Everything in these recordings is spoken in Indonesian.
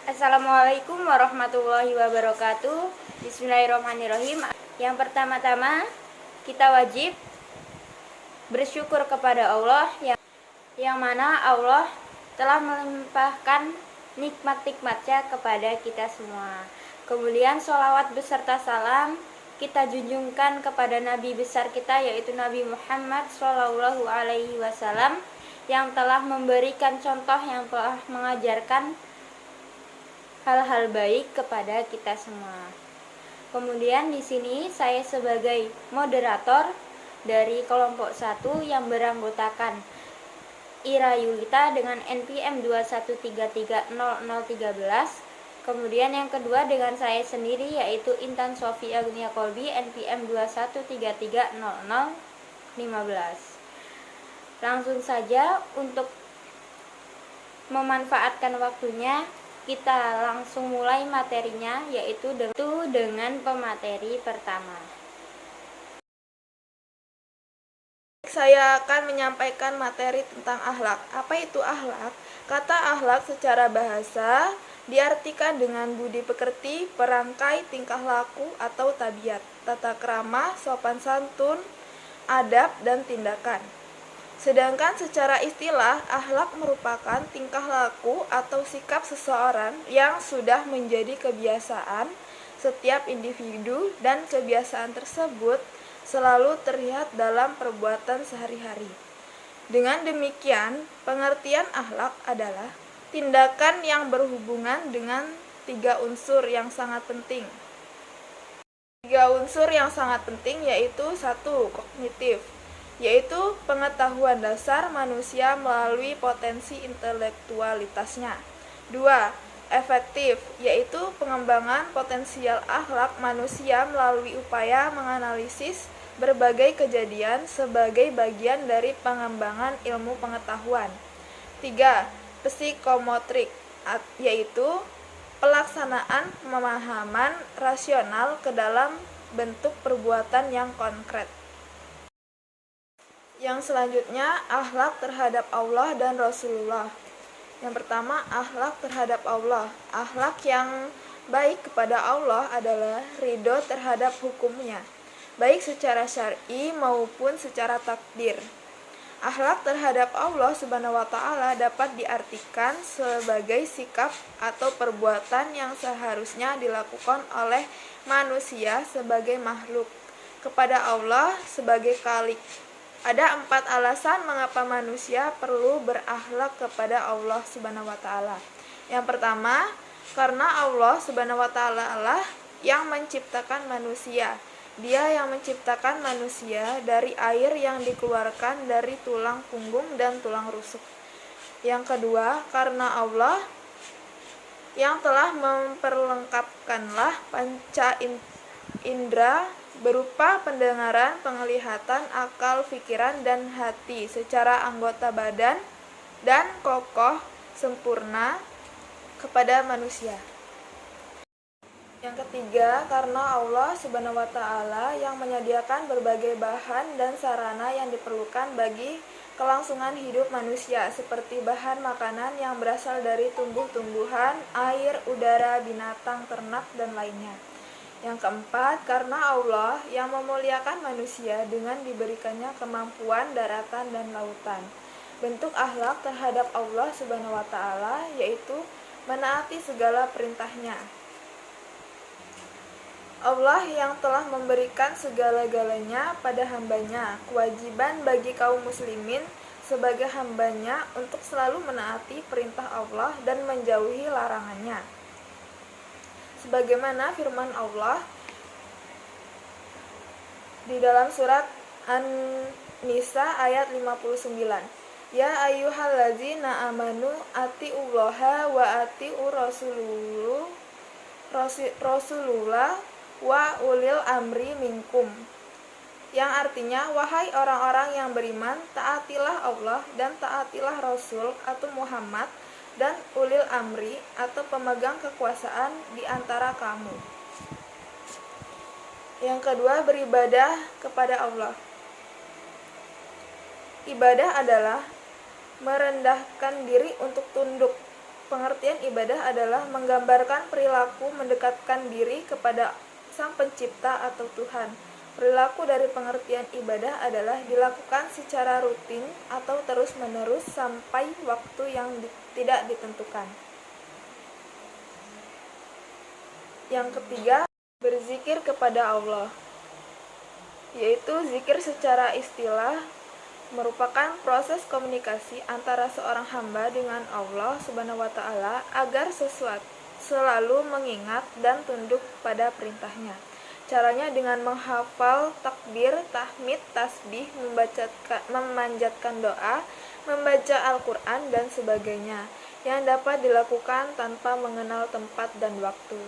Assalamualaikum warahmatullahi wabarakatuh. Bismillahirrahmanirrahim. Yang pertama-tama, kita wajib bersyukur kepada Allah yang mana Allah telah melimpahkan nikmat-nikmatnya kepada kita semua. Kemudian sholawat beserta salam kita junjungkan kepada Nabi besar kita, yaitu Nabi Muhammad Shallallahu Alaihi Wasallam, yang telah memberikan contoh, yang telah mengajarkan hal-hal baik kepada kita semua. Kemudian di sini saya sebagai moderator dari kelompok 1 yang beranggotakan Ira Yulita dengan NPM 213300013. Kemudian yang kedua dengan saya sendiri, yaitu Intan Sofi Agnia Kolbi NPM 213300015. Langsung saja untuk memanfaatkan waktunya, kita langsung mulai materinya, yaitu dengan pemateri pertama. Saya akan menyampaikan materi tentang akhlak. Apa itu akhlak? Kata akhlak secara bahasa diartikan dengan budi pekerti, perangkai, tingkah laku atau tabiat, tata krama, sopan santun, adab, dan tindakan. Sedangkan secara istilah, akhlak merupakan tingkah laku atau sikap seseorang yang sudah menjadi kebiasaan setiap individu, dan kebiasaan tersebut selalu terlihat dalam perbuatan sehari-hari. Dengan demikian, pengertian akhlak adalah tindakan yang berhubungan dengan 3 unsur yang sangat penting. 3 unsur yang sangat penting yaitu 1. Kognitif, yaitu pengetahuan dasar manusia melalui potensi intelektualitasnya. 2. Efektif, yaitu pengembangan potensial akhlak manusia melalui upaya menganalisis berbagai kejadian sebagai bagian dari pengembangan ilmu pengetahuan. 3. Psikomotrik, yaitu pelaksanaan pemahaman rasional ke dalam bentuk perbuatan yang konkret. Yang selanjutnya, akhlak terhadap Allah dan Rasulullah. Yang pertama, akhlak terhadap Allah. Akhlak yang baik kepada Allah adalah ridho terhadap hukumnya, baik secara syar'i maupun secara takdir. Akhlak terhadap Allah Subhanahu wa Ta'ala dapat diartikan sebagai sikap atau perbuatan yang seharusnya dilakukan oleh manusia sebagai makhluk kepada Allah sebagai Khalik. Ada 4 alasan mengapa manusia perlu berakhlak kepada Allah Subhanahu wa Ta'ala. Yang pertama, karena Allah Subhanahu wa Ta'ala lah yang menciptakan manusia. Dia yang menciptakan manusia dari air yang dikeluarkan dari tulang punggung dan tulang rusuk. Yang kedua, karena Allah yang telah memperlengkapkanlah panca indera berupa pendengaran, penglihatan, akal, pikiran, dan hati secara anggota badan dan kokoh sempurna kepada manusia. Yang ketiga, karena Allah Subhanahu wa Ta'ala yang menyediakan berbagai bahan dan sarana yang diperlukan bagi kelangsungan hidup manusia, seperti bahan makanan yang berasal dari tumbuh-tumbuhan, air, udara, binatang, ternak, dan lainnya. Yang keempat, karena Allah yang memuliakan manusia dengan diberikannya kemampuan daratan dan lautan. Bentuk akhlak terhadap Allah Subhanahu wa Ta'ala yaitu menaati segala perintahnya. Allah yang telah memberikan segala-galanya pada hambanya. Kewajiban bagi kaum muslimin sebagai hambanya untuk selalu menaati perintah Allah dan menjauhi larangannya. Sebagaimana firman Allah di dalam surat An-Nisa ayat 59. Ya ayyuhallazina amanu atiullaha wa atiur rasulullah wa ulil amri minkum. Yang artinya, wahai orang-orang yang beriman, taatilah Allah dan taatilah Rasul atau Muhammad dan ulil amri atau pemegang kekuasaan di antara kamu. Yang kedua, beribadah kepada Allah. Ibadah adalah merendahkan diri untuk tunduk Pengertian ibadah adalah menggambarkan perilaku mendekatkan diri kepada Sang Pencipta atau Tuhan. Perilaku dari pengertian ibadah adalah dilakukan secara rutin atau terus-menerus sampai waktu yang tidak ditentukan. Yang ketiga, berzikir kepada Allah, yaitu zikir secara istilah merupakan proses komunikasi antara seorang hamba dengan Allah Subhanahu wa taala agar selalu mengingat dan tunduk pada perintahnya. Caranya dengan menghafal takbir, tahmid, tasbih, memanjatkan doa, membaca Al-Quran dan sebagainya yang dapat dilakukan tanpa mengenal tempat dan waktu.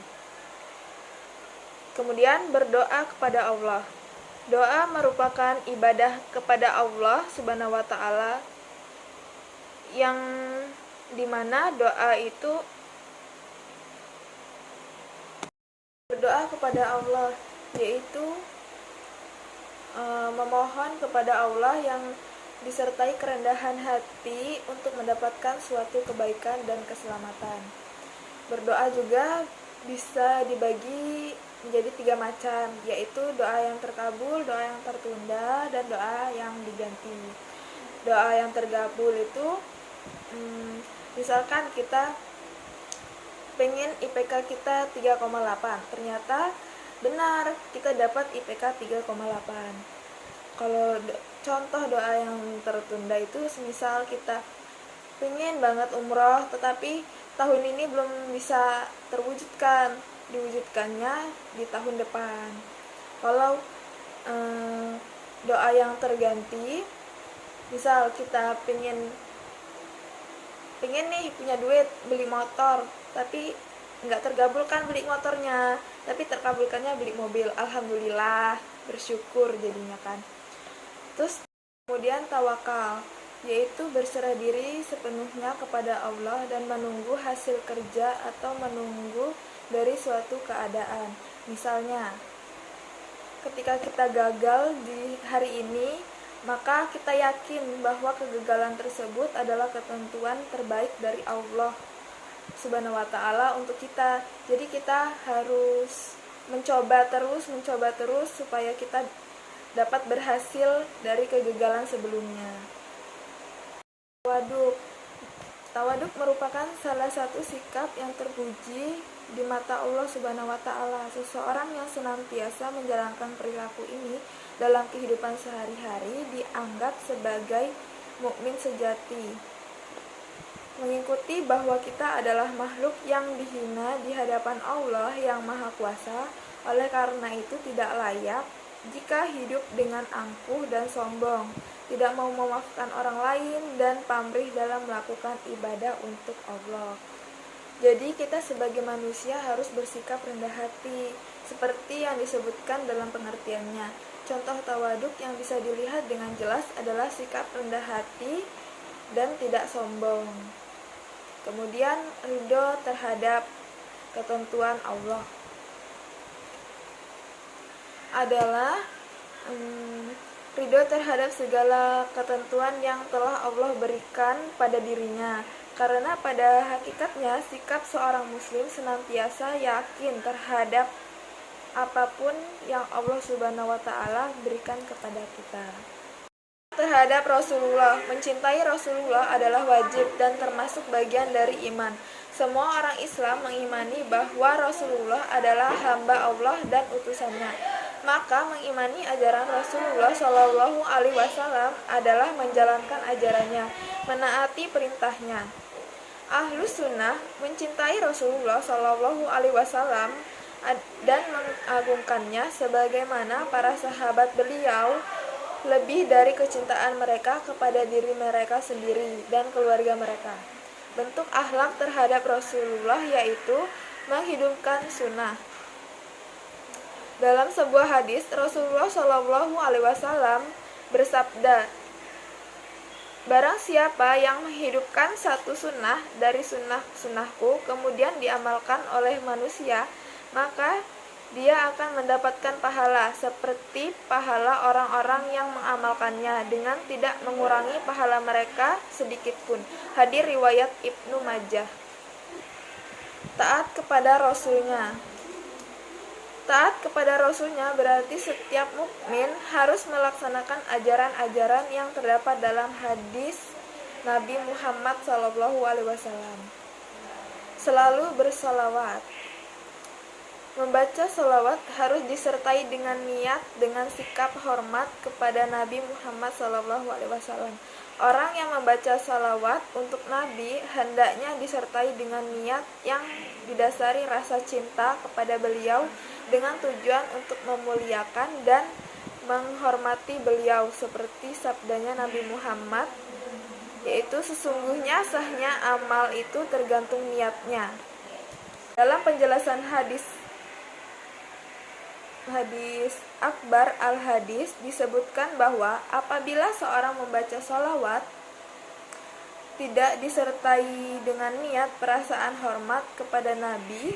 Kemudian berdoa kepada Allah. Doa merupakan ibadah kepada Allah Subhanahu wa taala yang dimana doa itu berdoa kepada Allah, yaitu memohon kepada Allah yang disertai kerendahan hati untuk mendapatkan suatu kebaikan dan keselamatan. Berdoa juga bisa dibagi menjadi 3 macam, yaitu doa yang terkabul, doa yang tertunda, dan doa yang diganti. Doa yang terkabul itu misalkan kita pengen IPK kita 3,8, ternyata benar kita dapat IPK 3,8. Kalau contoh doa yang tertunda itu semisal kita pengen banget umroh tetapi tahun ini belum bisa terwujudkan, diwujudkannya di tahun depan. Kalau doa yang terganti, misal kita pengen nih punya duit beli motor, tapi nggak terkabulkan beli motornya, tapi terkabulkannya beli mobil, alhamdulillah, bersyukur jadinya kan. Terus kemudian tawakal, yaitu berserah diri sepenuhnya kepada Allah dan menunggu hasil kerja atau menunggu dari suatu keadaan. Misalnya, ketika kita gagal di hari ini, maka kita yakin bahwa kegagalan tersebut adalah ketentuan terbaik dari Allah Subhanahu wa taala untuk kita. Jadi kita harus mencoba terus supaya kita dapat berhasil dari kegagalan sebelumnya. Tawaduk merupakan salah satu sikap yang terpuji di mata Allah Subhanahu wa taala. Seseorang yang senantiasa menjalankan perilaku ini dalam kehidupan sehari-hari dianggap sebagai mukmin sejati. Mengikuti bahwa kita adalah makhluk yang dihina di hadapan Allah yang Maha Kuasa. Oleh karena itu tidak layak jika hidup dengan angkuh dan sombong, tidak mau memaafkan orang lain dan pamrih dalam melakukan ibadah untuk Allah. Jadi kita sebagai manusia harus bersikap rendah hati, seperti yang disebutkan dalam pengertiannya. Contoh tawaduk yang bisa dilihat dengan jelas adalah sikap rendah hati dan tidak sombong. Kemudian ridho terhadap ketentuan Allah adalah ridho terhadap segala ketentuan yang telah Allah berikan pada dirinya. Karena pada hakikatnya sikap seorang muslim senantiasa yakin terhadap apapun yang Allah Subhanahu wa taala berikan kepada kita. Terhadap Rasulullah, mencintai Rasulullah adalah wajib dan termasuk bagian dari iman. Semua orang Islam mengimani bahwa Rasulullah adalah hamba Allah dan utusannya. Maka mengimani ajaran Rasulullah Shallallahu Alaihi Wasallam adalah menjalankan ajarannya, menaati perintahnya. Ahlus Sunnah mencintai Rasulullah Shallallahu Alaihi Wasallam dan mengagungkannya sebagaimana para sahabat beliau, lebih dari kecintaan mereka kepada diri mereka sendiri dan keluarga mereka. Bentuk akhlak terhadap Rasulullah yaitu menghidupkan sunnah. Dalam sebuah hadis, Rasulullah Shallallahu Alaihi Wasallam bersabda, barang siapa yang menghidupkan satu sunnah dari sunnahku kemudian diamalkan oleh manusia, maka dia akan mendapatkan pahala seperti pahala orang-orang yang mengamalkannya dengan tidak mengurangi pahala mereka sedikit pun. Hadis riwayat Ibnu Majah. Taat kepada Rasulnya. Taat kepada Rasulnya berarti setiap mukmin harus melaksanakan ajaran-ajaran yang terdapat dalam hadis Nabi Muhammad SAW. Selalu bersalawat. Membaca salawat harus disertai dengan niat dengan sikap hormat kepada Nabi Muhammad SAW. Orang yang membaca salawat untuk Nabi hendaknya disertai dengan niat yang didasari rasa cinta kepada beliau dengan tujuan untuk memuliakan dan menghormati beliau, seperti sabdanya Nabi Muhammad, yaitu sesungguhnya sahnya amal itu tergantung niatnya. Dalam penjelasan hadis Akbar al-Hadis disebutkan bahwa apabila seorang membaca sholawat tidak disertai dengan niat perasaan hormat kepada Nabi,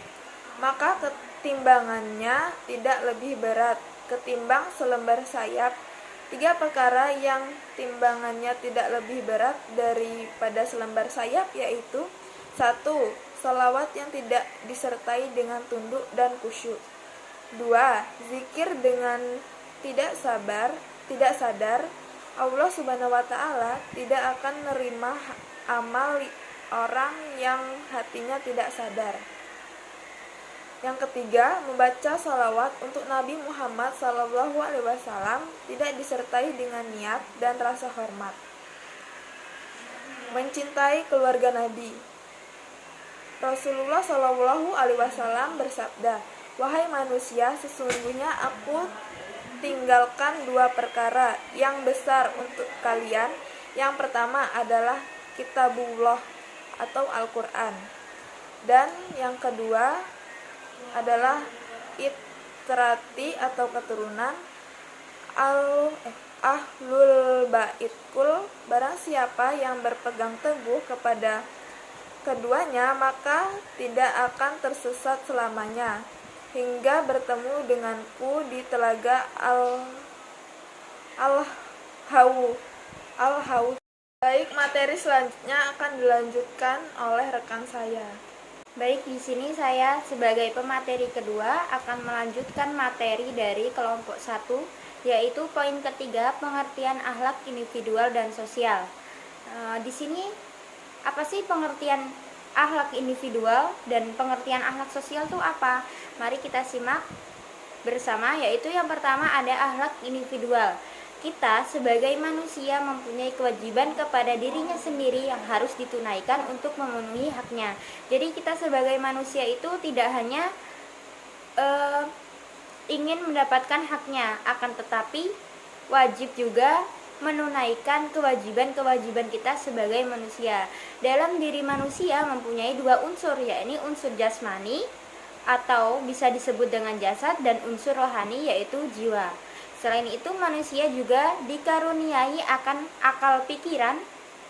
maka ketimbangannya tidak lebih berat ketimbang selembar sayap. 3 perkara yang timbangannya tidak lebih berat daripada selembar sayap yaitu: 1. Sholawat yang tidak disertai dengan tunduk dan khusyuk. 2. Zikir dengan tidak sadar. Allah Subhanahu wa Ta'ala tidak akan menerima amal orang yang hatinya tidak sadar. Yang ketiga, membaca salawat untuk Nabi Muhammad SAW tidak disertai dengan niat dan rasa hormat. Mencintai keluarga Nabi. Rasulullah SAW bersabda, "Wahai manusia, sesungguhnya aku tinggalkan 2 perkara yang besar untuk kalian. Yang pertama adalah kitabullah atau Al-Quran. Dan yang kedua adalah itrati atau keturunan ahlul baitkul. Barang siapa yang berpegang teguh kepada keduanya, maka tidak akan tersesat selamanya hingga bertemu denganku di telaga Al-Haud. Baik, materi selanjutnya akan dilanjutkan oleh rekan saya. Baik, di sini saya sebagai pemateri kedua akan melanjutkan materi dari kelompok 1, yaitu poin ketiga, pengertian akhlak individual dan sosial. Di sini apa sih pengertian akhlak individual dan pengertian akhlak sosial itu apa? Mari kita simak bersama, yaitu yang pertama ada akhlak individual. Kita sebagai manusia mempunyai kewajiban kepada dirinya sendiri yang harus ditunaikan untuk memenuhi haknya. Jadi kita sebagai manusia itu tidak hanya ingin mendapatkan haknya, akan tetapi wajib juga menunaikan kewajiban-kewajiban kita sebagai manusia. Dalam diri manusia mempunyai 2 unsur, yakni unsur jasmani atau bisa disebut dengan jasad, dan unsur rohani yaitu jiwa. Selain itu, manusia juga dikaruniai akan akal pikiran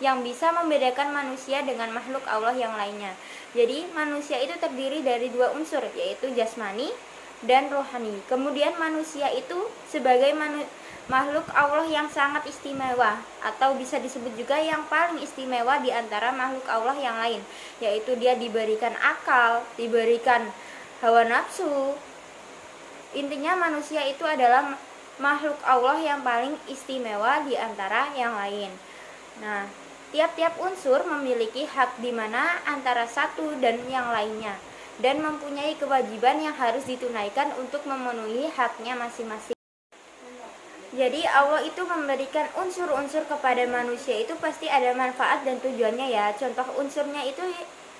yang bisa membedakan manusia dengan makhluk Allah yang lainnya. Jadi manusia itu terdiri dari 2 unsur, yaitu jasmani dan rohani. Kemudian manusia itu sebagai makhluk Allah yang sangat istimewa, atau bisa disebut juga yang paling istimewa di antara makhluk Allah yang lain, yaitu dia diberikan akal, diberikan hawa nafsu. Intinya manusia itu adalah makhluk Allah yang paling istimewa di antara yang lain. Nah, tiap-tiap unsur memiliki hak di mana antara satu dan yang lainnya, dan mempunyai kewajiban yang harus ditunaikan untuk memenuhi haknya masing-masing. Jadi Allah itu memberikan unsur-unsur kepada manusia itu pasti ada manfaat dan tujuannya ya. Contoh unsurnya itu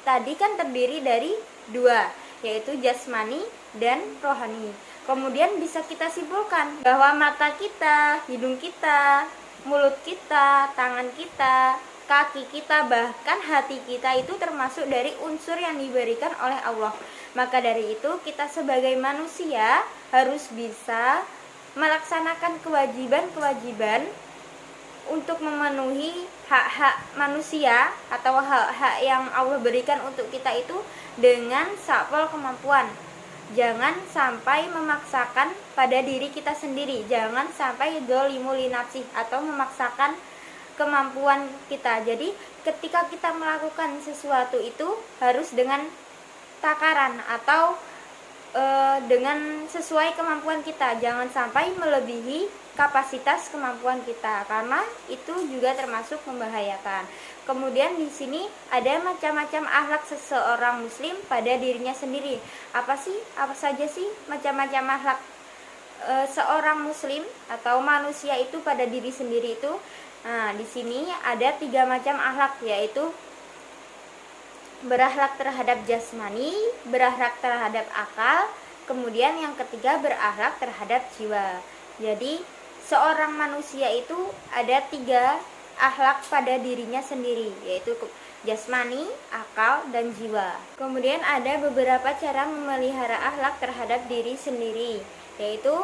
tadi kan terdiri dari 2, yaitu jasmani dan rohani. Kemudian bisa kita simpulkan bahwa mata kita, hidung kita, mulut kita, tangan kita, kaki kita, bahkan hati kita itu termasuk dari unsur yang diberikan oleh Allah. Maka dari itu kita sebagai manusia harus bisa melaksanakan kewajiban-kewajiban untuk memenuhi hak-hak manusia atau hak-hak yang Allah berikan untuk kita itu dengan sapol kemampuan. Jangan sampai memaksakan pada diri kita sendiri, jangan sampai dzalimu li nafsih atau memaksakan kemampuan kita. Jadi ketika kita melakukan sesuatu itu harus dengan takaran atau dengan sesuai kemampuan kita, jangan sampai melebihi kapasitas kemampuan kita karena itu juga termasuk membahayakan. Kemudian di sini ada macam-macam akhlak seseorang muslim pada dirinya sendiri. Apa saja sih macam-macam akhlak seorang muslim atau manusia itu pada diri sendiri itu? Nah, di sini ada 3 macam akhlak, yaitu berakhlak terhadap jasmani, berakhlak terhadap akal, kemudian yang ketiga berakhlak terhadap jiwa. Jadi seorang manusia itu ada 3 akhlak pada dirinya sendiri, yaitu jasmani, akal, dan jiwa. Kemudian ada beberapa cara memelihara akhlak terhadap diri sendiri, yaitu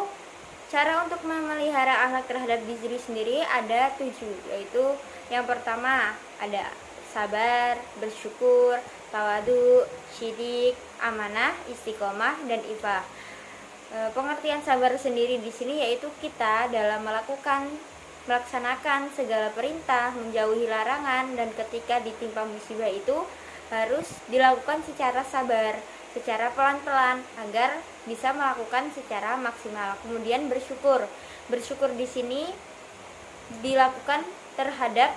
cara untuk memelihara akhlak terhadap diri sendiri ada 7, yaitu yang pertama ada sabar, bersyukur, tawadu, syidik, amanah, istiqomah, dan ifah. Pengertian sabar sendiri di sini yaitu kita dalam melaksanakan segala perintah, menjauhi larangan, dan ketika ditimpa musibah itu harus dilakukan secara sabar, secara pelan-pelan agar bisa melakukan secara maksimal. Kemudian bersyukur. Bersyukur di sini dilakukan terhadap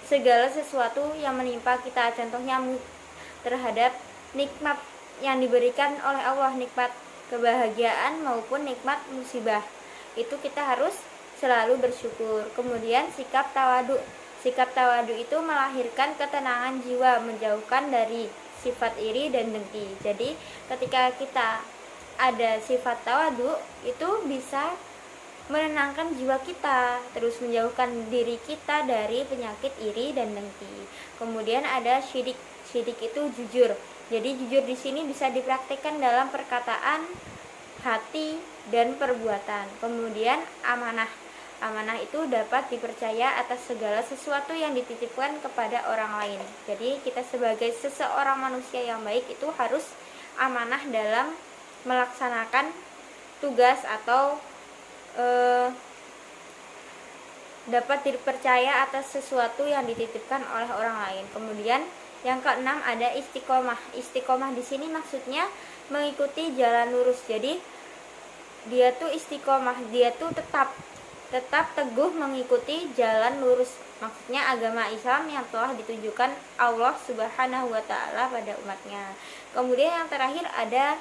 segala sesuatu yang menimpa kita, contohnya terhadap nikmat yang diberikan oleh Allah, nikmat kebahagiaan maupun nikmat musibah, itu kita harus selalu bersyukur. Kemudian sikap tawadu. Sikap tawadu itu melahirkan ketenangan jiwa, menjauhkan dari sifat iri dan dengki. Jadi ketika kita ada sifat tawadu, itu bisa menenangkan jiwa kita, terus menjauhkan diri kita dari penyakit iri dan dengki. Kemudian ada syidik. Syidik itu jujur. Jadi jujur di sini bisa dipraktikkan dalam perkataan, hati, dan perbuatan. Kemudian amanah. Amanah itu dapat dipercaya atas segala sesuatu yang dititipkan kepada orang lain. Jadi kita sebagai seseorang manusia yang baik itu harus amanah dalam melaksanakan tugas atau dapat dipercaya atas sesuatu yang dititipkan oleh orang lain. Kemudian yang keenam ada istiqomah. Istiqomah di sini maksudnya mengikuti jalan lurus. Jadi dia tuh istiqomah, dia tuh tetap teguh mengikuti jalan lurus. Maksudnya agama Islam yang telah ditunjukkan Allah Subhanahu wa taala pada umatnya. Kemudian yang terakhir ada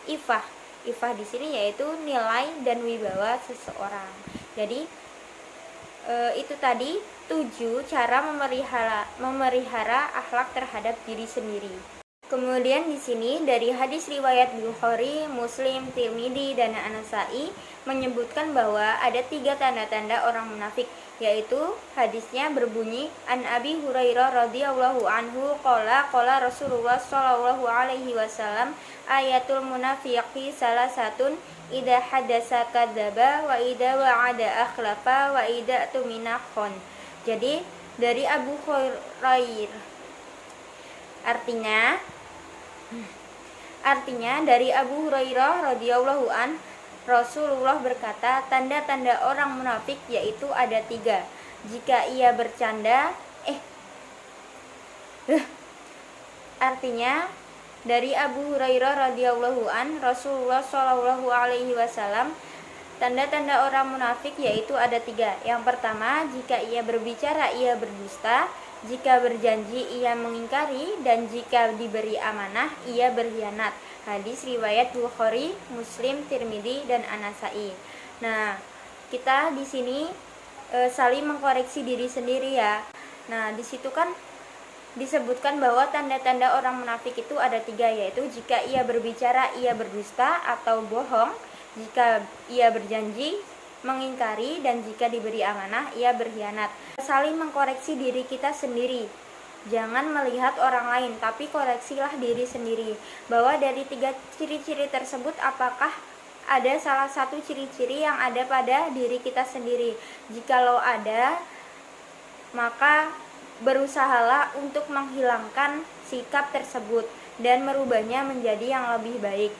ifah. Ifah di sini yaitu nilai dan wibawa seseorang. Jadi itu tadi 7 cara memelihara akhlak terhadap diri sendiri. Kemudian di sini dari hadis riwayat Bukhari, Muslim, Tirmidzi, dan An-Nasa'i menyebutkan bahwa ada 3 tanda-tanda orang munafik, yaitu hadisnya berbunyi An Abi Hurairah radhiyallahu anhu qala Rasulullah sallallahu alaihi wasallam ayatul munafiqi salasatun idza haddatsa kadzdzaba wa idza wa'ada akhlafa wa idza tumina khon. Jadi dari Abu Hurairah artinya dari Abu Hurairah radhiyallahu an Rasulullah berkata, tanda-tanda orang munafik yaitu ada 3. Jika ia bercanda, artinya dari Abu Hurairah radhiyallahu an Rasulullah shallallahu alaihi wasallam, tanda-tanda orang munafik yaitu ada 3. Yang pertama, jika ia berbicara ia berdusta, jika berjanji ia mengingkari, dan jika diberi amanah ia berkhianat. Hadis riwayat Bukhari, Muslim, Tirmidzi, dan An-Nasa'i. Nah, kita di sini saling mengkoreksi diri sendiri ya. Nah, di situ kan disebutkan bahwa tanda-tanda orang munafik itu ada 3, yaitu jika ia berbicara ia berdusta atau bohong, jika ia berjanji mengingkari, dan jika diberi amanah ia berkhianat. Saling mengkoreksi diri kita sendiri. Jangan melihat orang lain, tapi koreksilah diri sendiri. Bahwa dari 3 ciri-ciri tersebut, apakah ada salah satu ciri-ciri yang ada pada diri kita sendiri? Jikalau ada, maka berusahalah untuk menghilangkan sikap tersebut dan merubahnya menjadi yang lebih baik.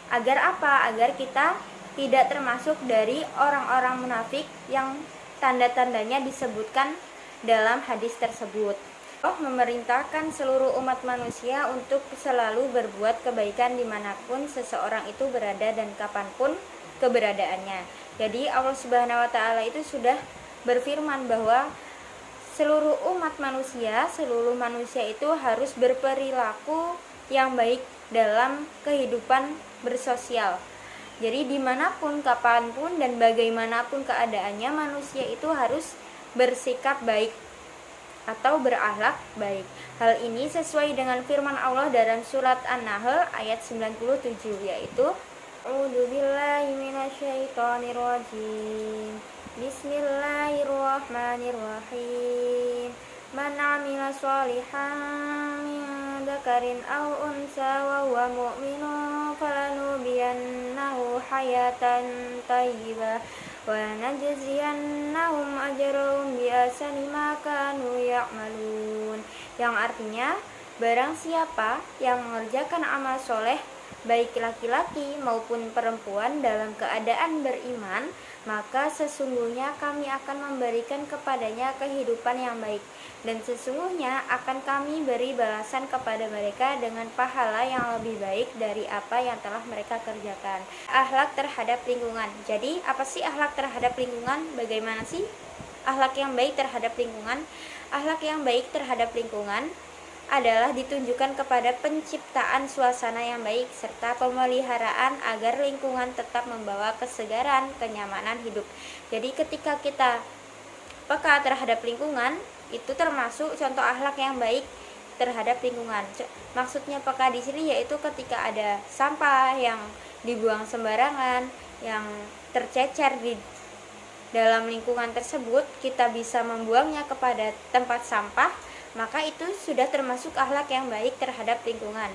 Agar apa? Agar kita tidak termasuk dari orang-orang munafik yang tanda-tandanya disebutkan dalam hadis tersebut. Allah memerintahkan seluruh umat manusia untuk selalu berbuat kebaikan dimanapun seseorang itu berada dan kapanpun keberadaannya. Jadi Allah Subhanahu wa Ta'ala itu sudah berfirman bahwa seluruh umat manusia, seluruh manusia itu harus berperilaku yang baik dalam kehidupan bersosial. Jadi dimanapun, kapanpun, dan bagaimanapun keadaannya, manusia itu harus bersikap baik atau berakhlak baik. Hal ini sesuai dengan firman Allah dalam surat An-Nahl ayat 97, yaitu A'udzubillahi minasyaitonirrajim. Bismillahirrahmanirrahim. Man 'amila sholihan min dzakarin aw unsa wa huwa mu'minun falanuhyiyannahu hayatan thayyibah wa najziyannahum ajrahum bi ahsani ma kanu ya'malun. Yang artinya, barang siapa yang mengerjakan amal soleh baik laki-laki maupun perempuan dalam keadaan beriman, maka sesungguhnya kami akan memberikan kepadanya kehidupan yang baik, dan sesungguhnya akan kami beri balasan kepada mereka dengan pahala yang lebih baik dari apa yang telah mereka kerjakan. Akhlak terhadap lingkungan. Jadi apa sih akhlak terhadap lingkungan? Bagaimana sih akhlak yang baik terhadap lingkungan? Akhlak yang baik terhadap lingkungan adalah ditunjukkan kepada penciptaan suasana yang baik serta pemeliharaan agar lingkungan tetap membawa kesegaran, kenyamanan hidup. Jadi ketika kita peka terhadap lingkungan, itu termasuk contoh akhlak yang baik terhadap lingkungan. Maksudnya peka di sini yaitu ketika ada sampah yang dibuang sembarangan, yang tercecer di dalam lingkungan tersebut, kita bisa membuangnya kepada tempat sampah, maka itu sudah termasuk akhlak yang baik terhadap lingkungan.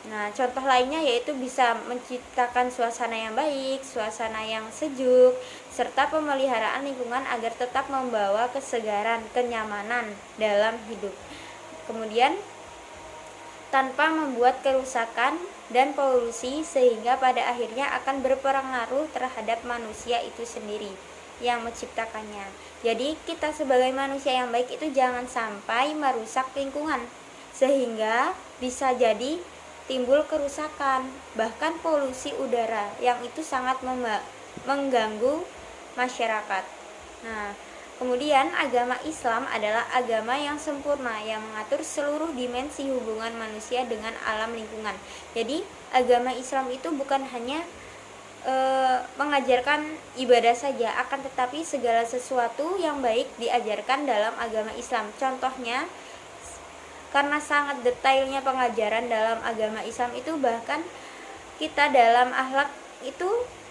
Nah, contoh lainnya yaitu bisa menciptakan suasana yang baik, suasana yang sejuk, serta pemeliharaan lingkungan agar tetap membawa kesegaran, kenyamanan dalam hidup. Kemudian, tanpa membuat kerusakan dan polusi sehingga pada akhirnya akan berpengaruh terhadap manusia itu sendiri yang menciptakannya. Jadi kita sebagai manusia yang baik itu jangan sampai merusak lingkungan sehingga bisa jadi timbul kerusakan, bahkan polusi udara yang itu sangat mengganggu masyarakat. Nah, kemudian agama Islam adalah agama yang sempurna yang mengatur seluruh dimensi hubungan manusia dengan alam lingkungan. Jadi agama Islam itu bukan hanya mengajarkan ibadah saja, akan tetapi segala sesuatu yang baik diajarkan dalam agama Islam. Contohnya, karena sangat detailnya pengajaran dalam agama Islam itu, bahkan kita dalam akhlak itu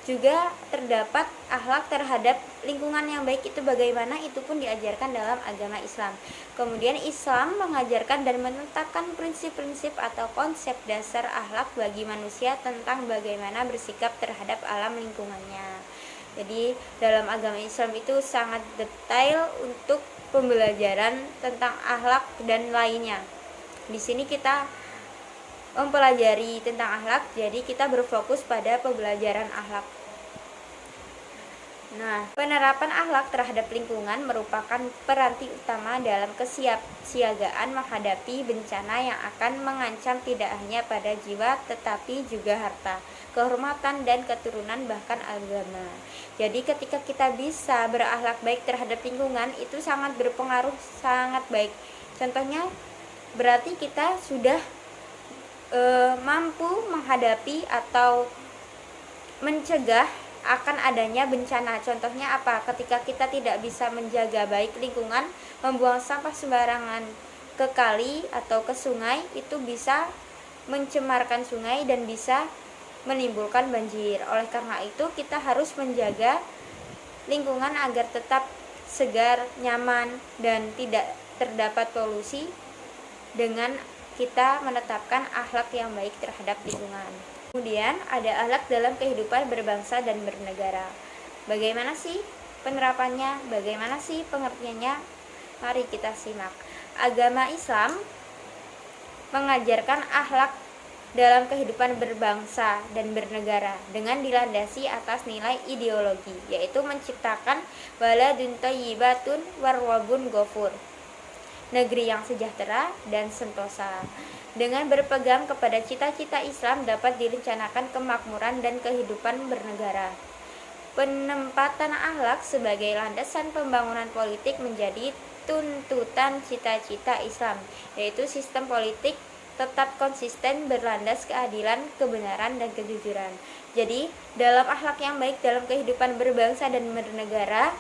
juga terdapat akhlak terhadap lingkungan yang baik itu bagaimana, itu pun diajarkan dalam agama Islam. Kemudian Islam mengajarkan dan menetapkan prinsip-prinsip atau konsep dasar akhlak bagi manusia tentang bagaimana bersikap terhadap alam lingkungannya. Jadi dalam agama Islam itu sangat detail untuk pembelajaran tentang akhlak dan lainnya. Di sini kita mempelajari tentang akhlak, jadi kita berfokus pada pembelajaran akhlak. Nah, penerapan akhlak terhadap lingkungan merupakan peranti utama dalam kesiapsiagaan menghadapi bencana yang akan mengancam tidak hanya pada jiwa tetapi juga harta, kehormatan dan keturunan bahkan agama. Jadi ketika kita bisa berakhlak baik terhadap lingkungan, itu sangat berpengaruh, sangat baik. Contohnya berarti kita sudah mampu menghadapi atau mencegah akan adanya bencana. Contohnya apa? Ketika kita tidak bisa menjaga baik lingkungan, membuang sampah sembarangan ke kali atau ke sungai, itu bisa mencemarkan sungai dan bisa menimbulkan banjir. Oleh karena itu kita harus menjaga lingkungan agar tetap segar, nyaman, dan tidak terdapat polusi dengan kita menetapkan akhlak yang baik terhadap lingkungan. Kemudian ada akhlak dalam kehidupan berbangsa dan bernegara. Bagaimana sih penerapannya? Bagaimana sih pengertiannya? Mari kita simak. Agama Islam mengajarkan akhlak dalam kehidupan berbangsa dan bernegara dengan dilandasi atas nilai ideologi, yaitu menciptakan baladun thayyibatun warwabun ghafur. negeri yang sejahtera dan sentosa. Dengan berpegang kepada cita-cita Islam dapat direncanakan kemakmuran dan kehidupan bernegara. Penempatan akhlak sebagai landasan pembangunan politik menjadi tuntutan cita-cita Islam, yaitu sistem politik tetap konsisten berlandas keadilan, kebenaran, dan kejujuran. Jadi, dalam akhlak yang baik dalam kehidupan berbangsa dan bernegara,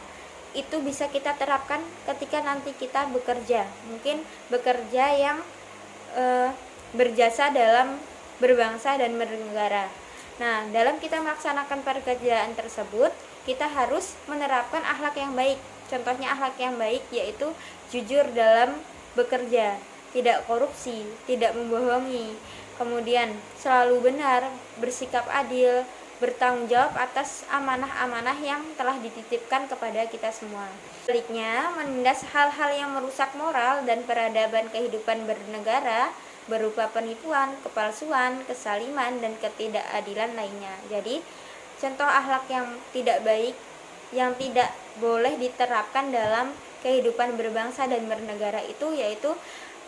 itu bisa kita terapkan ketika nanti kita bekerja. Mungkin bekerja yang berjasa dalam berbangsa dan bernegara. Nah, dalam kita melaksanakan pekerjaan tersebut, kita harus menerapkan akhlak yang baik. Contohnya akhlak yang baik yaitu jujur dalam bekerja, tidak korupsi, tidak membohongi, kemudian selalu benar, bersikap adil, bertanggung jawab atas amanah-amanah yang telah dititipkan kepada kita semua. Sebaliknya, menindas hal-hal yang merusak moral dan peradaban kehidupan bernegara berupa penipuan, kepalsuan, kesaliman, dan ketidakadilan lainnya. Jadi, contoh akhlak yang tidak baik yang tidak boleh diterapkan dalam kehidupan berbangsa dan bernegara itu yaitu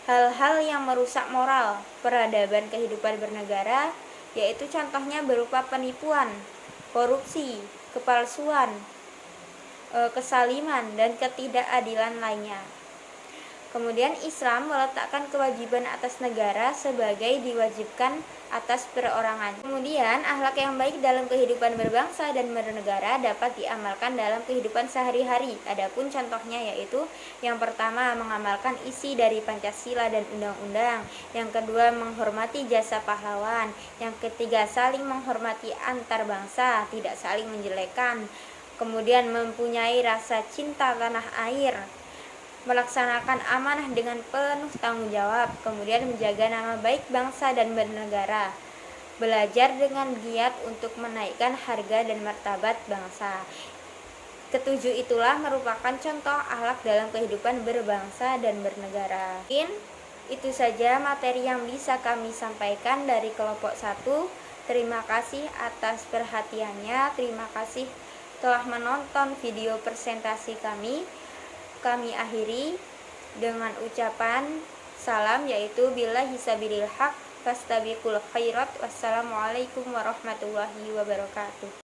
hal-hal yang merusak moral, peradaban kehidupan bernegara, yaitu contohnya berupa penipuan, korupsi, kepalsuan, kesaliman, dan ketidakadilan lainnya. Kemudian Islam meletakkan kewajiban atas negara sebagai diwajibkan atas perorangan. Kemudian akhlak yang baik dalam kehidupan berbangsa dan bernegara dapat diamalkan dalam kehidupan sehari-hari. Adapun contohnya yaitu yang pertama mengamalkan isi dari Pancasila dan undang-undang. Yang kedua menghormati jasa pahlawan. Yang ketiga saling menghormati antar bangsa, tidak saling menjelekan. Kemudian mempunyai rasa cinta tanah air, melaksanakan amanah dengan penuh tanggung jawab, kemudian menjaga nama baik bangsa dan bernegara, belajar dengan giat untuk menaikkan harga dan martabat bangsa. Ketujuh itulah merupakan contoh akhlak dalam kehidupan berbangsa dan bernegara. Mungkin itu saja materi yang bisa kami sampaikan dari kelompok 1. Terima kasih atas perhatiannya. Terima kasih telah menonton video presentasi kami. Kami akhiri dengan ucapan salam yaitu billahi sabilil haq fastabiqul khairat. Wassalamualaikum warahmatullahi wabarakatuh.